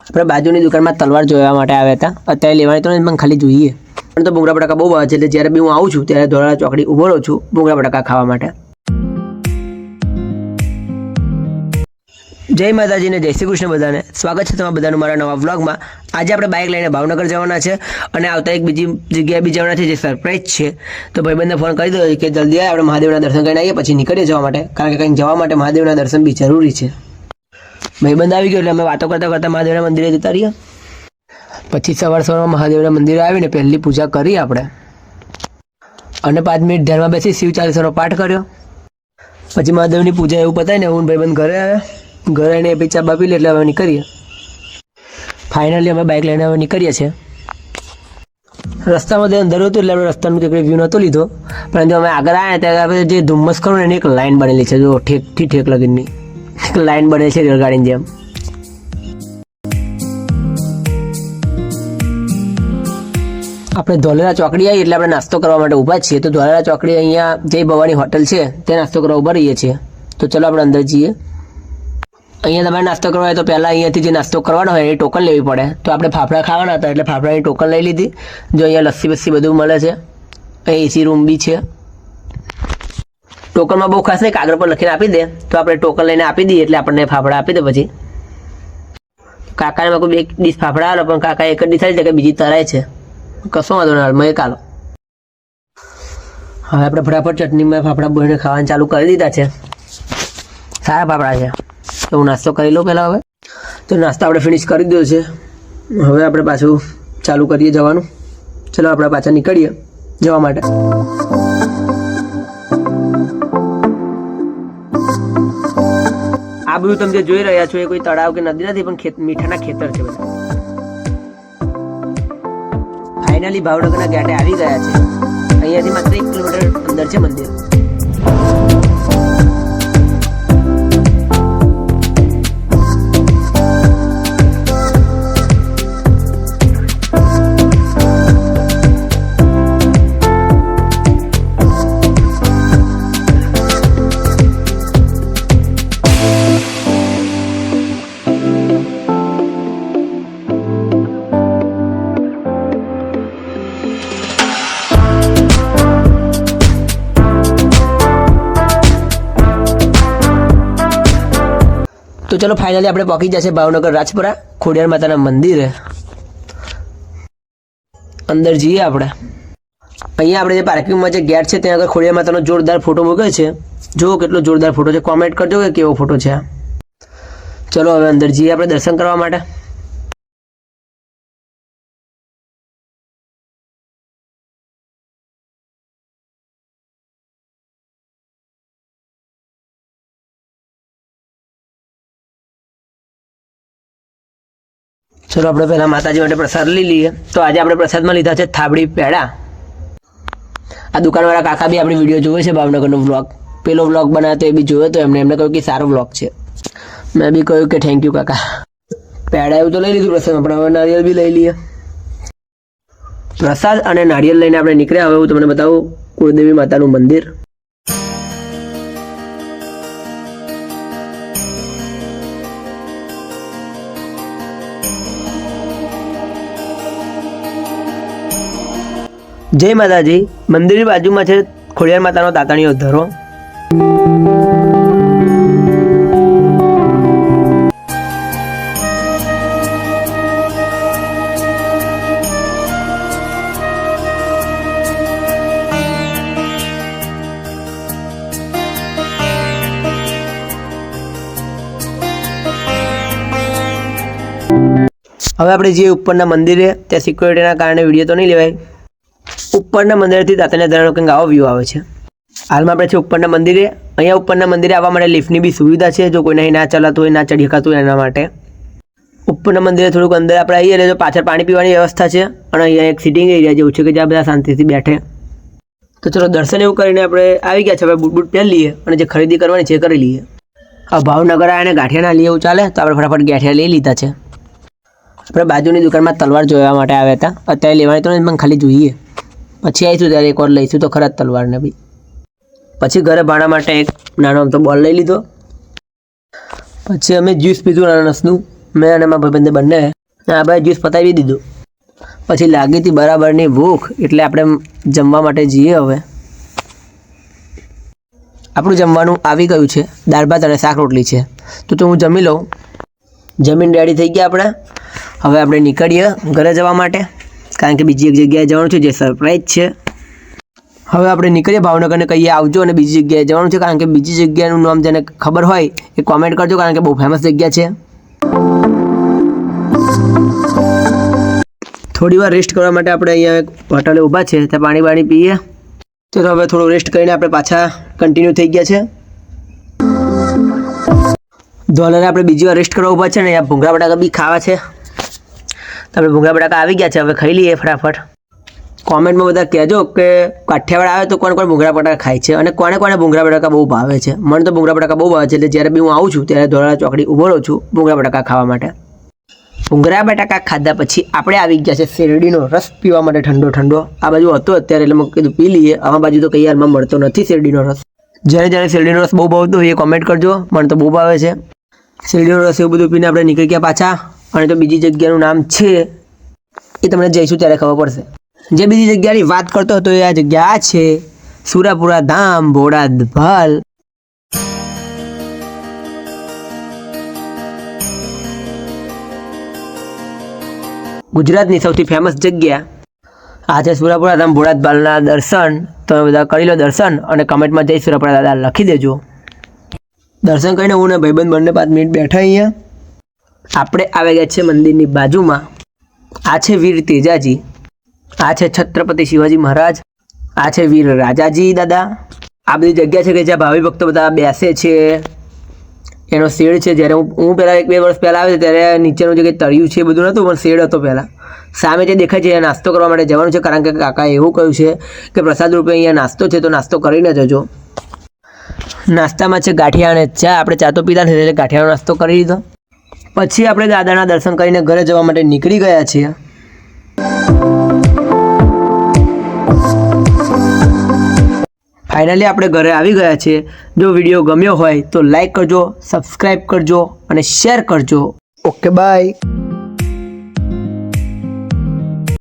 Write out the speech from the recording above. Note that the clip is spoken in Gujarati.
આપણે બાજુની દુકાનમાં તલવાર જોવા માટે આવ્યા હતા. અત્યારે લેવાની તો પણ ખાલી જોઈએ. પણ તો ભૂંગળા બટાકા બહુ ભાવે છે, એટલે જ્યારે બી હું આવું છું ત્યારે ધોળા ચોકડી ઊભો રહું છું ભૂંગળા બટાકા ખાવા માટે. જય માતાજી ને જય શ્રી કૃષ્ણ બધાને. સ્વાગત છે તમારા બધાનું મારા નવા વ્લોગમાં. આજે આપણે બાઇક લઈને ભાવનગર જવાના છે અને આવતા એક બીજી જગ્યાએ બી જવાના છે જે સરપ્રાઈઝ છે. તો ભાઈબંધને ફોન કરી દો કે જલ્દી આવે, આપણે મહાદેવના દર્શન કરીને આવીએ પછી નીકળીએ જવા માટે, કારણ કે કંઈક જવા માટે મહાદેવના દર્શન બી જરૂરી છે. ભાઈબંધ આવી ગયો એટલે અમે વાતો કરતાં કરતાં મહાદેવના મંદિરે જતા રહીએ. પછી સવારમાં મહાદેવના મંદિરે આવીને પહેલી પૂજા કરી આપણે, અને 5 મિનિટ ધ્યાનમાં બેસી શિવ ચાલીસાનો પાઠ કર્યો. પછી મહાદેવની પૂજા એવું પતાવીને હું ભાઈબંધ ઘરે આવ્યા. ઘરે આવીને પછી ચા પી લે એટલે હવે નીકળીએ. ફાઇનલી અમે બાઇક લઈને હવે નીકળીએ છીએ. રસ્તામાં અંદર હતું એટલે આપણે રસ્તાનું કંઈ વ્યૂ નહોતો લીધો, પરંતુ અમે આગળ આવ્યા ત્યારે આપણે જે ધુમ્મસ કરો ને એની એક લાઈન બનેલી છે, જો ઠેકથી ઠેક લગીની એક લાઈન બને છે રેલગાડીની જેમ. આપણે ધોલેરા ચોકડી આવી એટલે આપણે નાસ્તો કરવા માટે ઊભા છીએ. તો ધોલેરા ચોકડી અહીંયા જય ભવાની હોટલ છે તે નાસ્તો કરવા ઊભા રહીએ છીએ. તો ચલો આપણે અંદર જઈએ. અહીંયા તમારે નાસ્તો કરવા હોય તો પહેલાં અહીંયાથી જે નાસ્તો કરવાનો હોય એ ટોકન લેવી પડે. તો આપણે ફાફડા ખાવાના હતા એટલે ફાફડાની ટોકન લઈ લીધી. જો અહીંયા લસ્સી બસ્સી બધું મળે છે. અહીં એસી રૂમ બી છે. ટોકનમાં બહુ ખાસ નહીં, કાગળ પર લખીને આપી દે તો આપણે ટોકન લઈને આપી દઈએ એટલે આપણને ફાફડા આપી દે. પછી કાકાને કોઈ 2 ડીશ ફાફડા આલો, પણ કાકા એક જ ડીશ આવી છે કે બીજી તરાય છે. કશો વાંધો ના, મેં કાલો. હવે આપણે ફટાફટ ચટણીમાં ફાફડા બોઈને ખાવાનું ચાલુ કરી દીધા છે. સારા ફાફડા છે. તો હું નાસ્તો કરી લઉં પહેલાં. હવે તો નાસ્તો આપણે ફિનિશ કરી દીધો છે. હવે આપણે પાછું ચાલુ કરીએ જવાનું. ચલો આપણે પાછા નીકળીએ જવા માટે. આ બધું તમે જે જોઈ રહ્યા છો એ કોઈ તળાવ કે નદી નથી, પણ મીઠાના ખેતર છે બધા. ફાઇનલી ભાવનગરના ઘાટે આવી ગયા છે. અહીંયાથી માત્ર 1 કિલોમીટર અંદર છે મંદિર. તો ચલો ફાઇનલી આપણે પહોંચી જશે ભાવનગર રાજપુરા ખોડિયાર માતાના મંદિરે. અંદર જઈએ આપણે. અહીંયા આપણે જે પાર્કિંગમાં જે ગેટ છે ત્યાં આગળ ખોડિયાર માતાનો જોરદાર ફોટો મૂક્યો છે. જુઓ કેટલો જોરદાર ફોટો છે. કોમેન્ટ કરજો કે કેવો ફોટો છે. ચલો હવે અંદર જઈએ આપણે દર્શન કરવા માટે. ચલો આપણે પહેલાં માતાજી માટે પ્રસાદ લઈ લઈએ. તો આજે આપણે પ્રસાદમાં લીધા છે થાબડી પેડા. આ દુકાનવાળા કાકા બી આપણી વિડીયો જોવે છે, ભાવનગરનો વ્લોગ. પેલો વ્લોગ બનાવ્યો તો એ બી જોયો તો એમને કહ્યું કે સારો વ્લોગ છે. મેં બી કહ્યું કે થેન્ક યુ કાકા. પેડા એવું તો લઈ લીધું પ્રસાદમાં, પણ હવે નારિયેળ બી લઈ લઈએ. પ્રસાદ અને નારિયેળ લઈને આપણે નીકળ્યા. હવે હું તમને બતાવું કુળદેવી માતાનું મંદિર. જય માતાજી. મંદિરની બાજુમાં છે ખોડિયાર માતાનો તાતણીયો ધરો. હવે આપણે જે ઉપરના મંદિરે, ત્યાં સિક્યોરિટીના કારણે વિડીયો તો નહીં લેવાય. ઉપરના મંદિરથી તાતણીયા ધરાનો કંઈક આવો વ્યૂ આવે છે. હાલમાં આપણે છે ઉપરના મંદિરે. અહીંયા ઉપરના મંદિરે આવવા માટે લિફ્ટની બી સુવિધા છે, જો કોઈને અહીં ના ચલાતું હોય, ના ચડી શકાતું હોય એના માટે. ઉપરના મંદિરે થોડુંક અંદર આપણે આવીએ એટલે પાછળ પાણી પીવાની વ્યવસ્થા છે, અને અહીંયા એક સિટિંગ એરિયા જેવું છે કે જ્યાં બધા શાંતિથી બેઠે. તો ચલો દર્શન એવું કરીને આપણે આવી ગયા છે. હવે બૂટ પહેરી લઈએ અને જે ખરીદી કરવાની છે એ કરી લઈએ. હવે ભાવનગર આવ્યા અને ગાંઠિયા ના લઈએ એવું ચાલે, તો આપણે ફટાફટ ગાંઠિયા લઈ લીધા છે. આપણે બાજુની દુકાનમાં તલવાર જોવા માટે આવ્યા હતા. અત્યારે લેવાની તો નહીં, પણ ખાલી જોઈએ. પછી આવીશું ત્યારે એકવાર લઈશું તો ખરા તલવારને બી. પછી ઘરે ભાણા માટે એક નાનો અમથો બોલ લઈ લીધો. પછી અમે જ્યુસ પીધું અનાનસનું, મેં અને મારા ભાઈબંધે બંને. આ ભાઈ જ્યુસ પતાવી દીધું. પછી લાગી હતી બરાબરની ભૂખ, એટલે આપણે જમવા માટે જઈએ. હવે આપણું જમવાનું આવી ગયું છે, દાળ ભાત અને શાક રોટલી છે. તો હું જમી લઉં. જમીન રેડી થઈ ગયા આપણે. હવે આપણે નીકળીએ ઘરે જવા માટે, કારણ કે બીજી એક જગ્યાએ જવાનું છે જે સરપ્રાઈઝ છે. હવે આપણે નીકળીએ, ભાવનગરને કહીએ આવજો, અને બીજી જગ્યાએ જવાનું છે, કારણ કે બીજી જગ્યાનું નામ જેને ખબર હોય એ કોમેન્ટ કરજો, કારણ કે બહુ ફેમસ જગ્યા છે. થોડી વાર રેસ્ટ કરવા માટે આપણે અહીંયા એક હોટલે ઊભા છે, ત્યાં પાણી પીએ. તો હવે થોડું રેસ્ટ કરીને આપણે પાછા કન્ટિન્યુ થઈ ગયા છે. ધોલરે આપણે બીજી વાર રેસ્ટ કરવા ઊભા છે ને અહીંયા ભૂંગળા બટાકા બી ખાવા છે. તો આપણે ભૂંગળા બટાકા આવી ગયા છે, હવે ખાઈ લઈએ ફટાફટ. કોમેન્ટમાં બધા કહેજો કે કાઠિયાવાડ આવે તો કોણ ભૂંગળા બટાકા ખાય છે, અને કોને ભૂંગળા બટાકા બહુ ભાવે છે. મને તો ભૂંગળા બટાકા બહુ ભાવે છે, એટલે જ્યારે બી હું આવું છું ત્યારે ધોળા ચોકડી ઊભો રહું છું ભૂંગળા બટાકા ખાવા માટે. ભૂંગળા બટાકા ખાધા પછી આપણે આવી ગયા છે શેરડીનો રસ પીવા માટે, ઠંડો. આ બાજુ હતો અત્યારે, એટલે મેં કીધું પી લઈએ. આ બાજુ તો કઈ હાલમાં મળતો નથી શેરડીનો રસ. જ્યારે શેરડીનો રસ બહુ ભાવતો હોય એ કોમેન્ટ કરજો, મને તો બહુ ભાવે છે શેરડીનો રસ. એવું બધું પીને આપણે નીકળી ગયા પાછા. અને તો બીજી જગ્યાનું નામ છે એ તમને જઈશું ત્યારે ખબર પડશે. જે બીજી જગ્યાની વાત કરતો હતો એ આ જગ્યા આ છે, સુરાપુરા ધામ બોડાદભલ. ગુજરાતની સૌથી ફેમસ જગ્યા આ છે સુરાપુરા ધામ બોડાદભલના દર્શન. તમે બધા કરી લો દર્શન, અને કમેન્ટમાં જઈ સુરાપુરા દાદા લખી દેજો. દર્શન કરીને હું ને ભાઈબંધ બંને 5 મિનિટ બેઠા. અહીંયા આપણે આવી ગયા છે મંદિરની બાજુમાં. આ છે વીર તેજાજી, આ છે છત્રપતિ શિવાજી મહારાજ, આ છે વીર રાજાજી દાદા. આ બધી જગ્યા છે કે જ્યાં ભાવિ ભક્તો બધા બેસે છે. એનો શેડ છે. જ્યારે હું પહેલાં 1-2 વર્ષ પહેલાં આવ્યો ત્યારે નીચેનું જે કંઈ તળિયું છે એ બધું નહોતું, પણ શેડ હતો પહેલાં. સામે જે દેખાય છે એ નાસ્તો કરવા માટે જવાનું છે, કારણ કે કાકાએ એવું કહ્યું છે કે પ્રસાદ રૂપે અહીંયા નાસ્તો છે, તો નાસ્તો કરીને જજો. નાસ્તામાં છે ગાંઠિયા અને ચા. આપણે ચા તો પીતા નથી, એટલે ગાંઠિયાનો નાસ્તો કરી લીધો. પછી આપણે દાદાના દર્શન કરીને ઘરે જવા માટે નીકળી ગયા છીએ. ફાઇનલી આપણે ઘરે આવી ગયા છીએ. જો વિડીયો ગમ્યો હોય તો લાઈક કરજો, સબસ્ક્રાઈબ કરજો અને શેર કરજો. Okay bye.